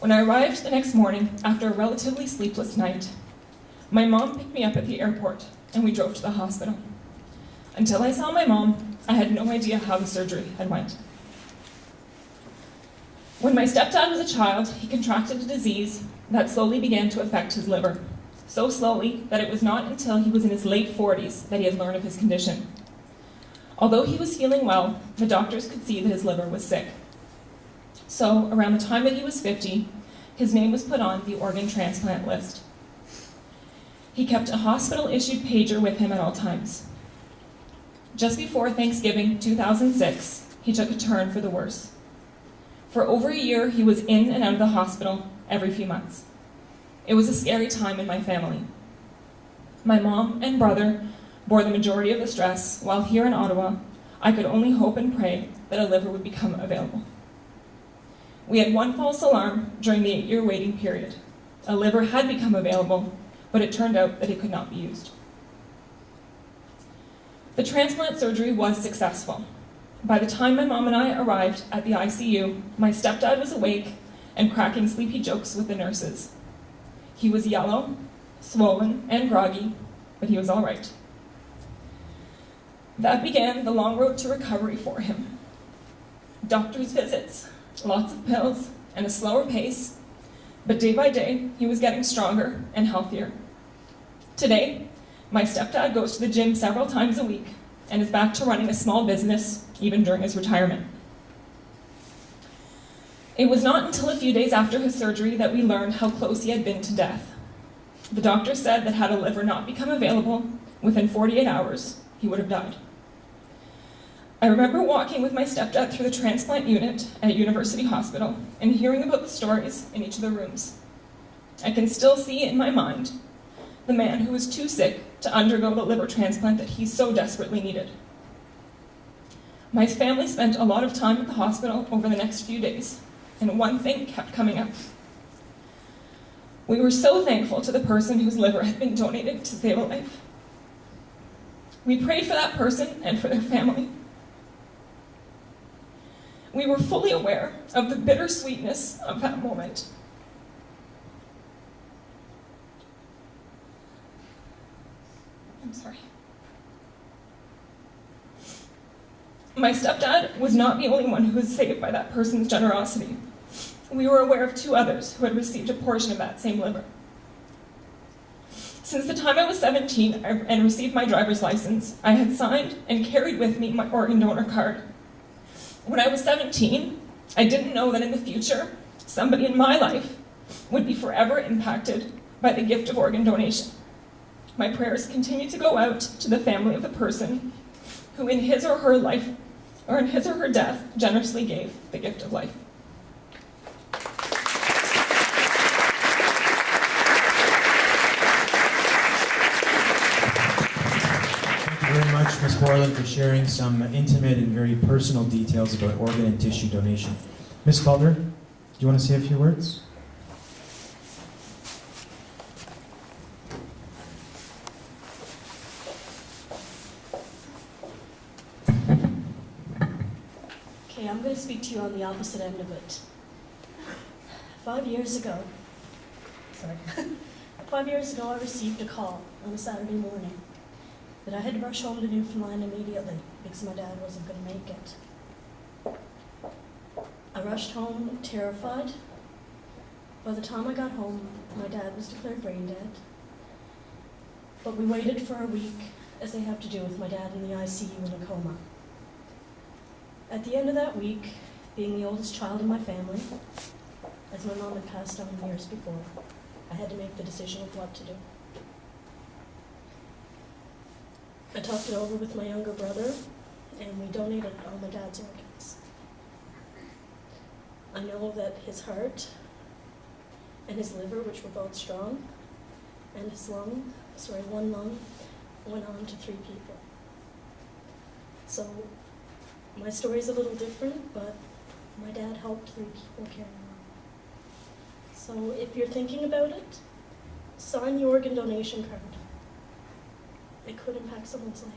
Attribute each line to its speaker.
Speaker 1: When I arrived the next morning after a relatively sleepless night, my mom picked me up at the airport and we drove to the hospital. Until I saw my mom, I had no idea how the surgery had went. When my stepdad was a child, he contracted a disease that slowly began to affect his liver. So slowly that it was not until he was in his late 40s that he had learned of his condition. Although he was feeling well, the doctors could see that his liver was sick. So, around the time that he was 50, his name was put on the organ transplant list. He kept a hospital-issued pager with him at all times. Just before Thanksgiving 2006, he took a turn for the worse. For over a year, he was in and out of the hospital every few months. It was a scary time in my family. My mom and brother bore the majority of the stress, while here in Ottawa, I could only hope and pray that a liver would become available. We had one false alarm during the 8-year waiting period. A liver had become available, but it turned out that it could not be used. The transplant surgery was successful. By the time my mom and I arrived at the ICU, my stepdad was awake and cracking sleepy jokes with the nurses. He was yellow, swollen, and groggy, but he was all right. That began the long road to recovery for him. Doctor's visits, lots of pills, and a slower pace, but day by day, he was getting stronger and healthier. Today, my stepdad goes to the gym several times a week and is back to running a small business, even during his retirement. It was not until a few days after his surgery that we learned how close he had been to death. The doctor said that had a liver not become available, within 48 hours, he would have died. I remember walking with my stepdad through the transplant unit at University Hospital and hearing about the stories in each of the rooms. I can still see in my mind the man who was too sick to undergo the liver transplant that he so desperately needed. My family spent a lot of time at the hospital over the next few days, and one thing kept coming up. We were so thankful to the person whose liver had been donated to save a life. We prayed for that person and for their family. We were fully aware of the bittersweetness of that moment. I'm sorry. My stepdad was not the only one who was saved by that person's generosity. We were aware of 2 others who had received a portion of that same liver. Since the time I was 17 and received my driver's license, I had signed and carried with me my organ donor card. When I was 17, I didn't know that in the future, somebody in my life would be forever impacted by the gift of organ donation. My prayers continue to go out to the family of the person who in his or her life, or in his or her death, generously gave the gift of life.
Speaker 2: Thank you very much, Ms. Borland, for sharing some intimate and very personal details about organ and tissue donation. Ms. Calder, do you want to say a few words?
Speaker 3: Okay, I'm going to speak to you on the opposite end of it. 5 years ago, I received a call on a Saturday morning that I had to rush home to Newfoundland immediately because my dad wasn't going to make it. I rushed home terrified. By the time I got home, my dad was declared brain dead. But we waited for a week, as they have to do with my dad in the ICU in a coma. At the end of that week, being the oldest child in my family, as my mom had passed on years before, I had to make the decision of what to do. I talked it over with my younger brother, and we donated all my dad's organs. I know that his heart and his liver, which were both strong, and his one lung, went on to 3 people. So my story's a little different, but my dad helped 3 people carry on. So if you're thinking about it, sign the organ donation card. It could impact someone's life.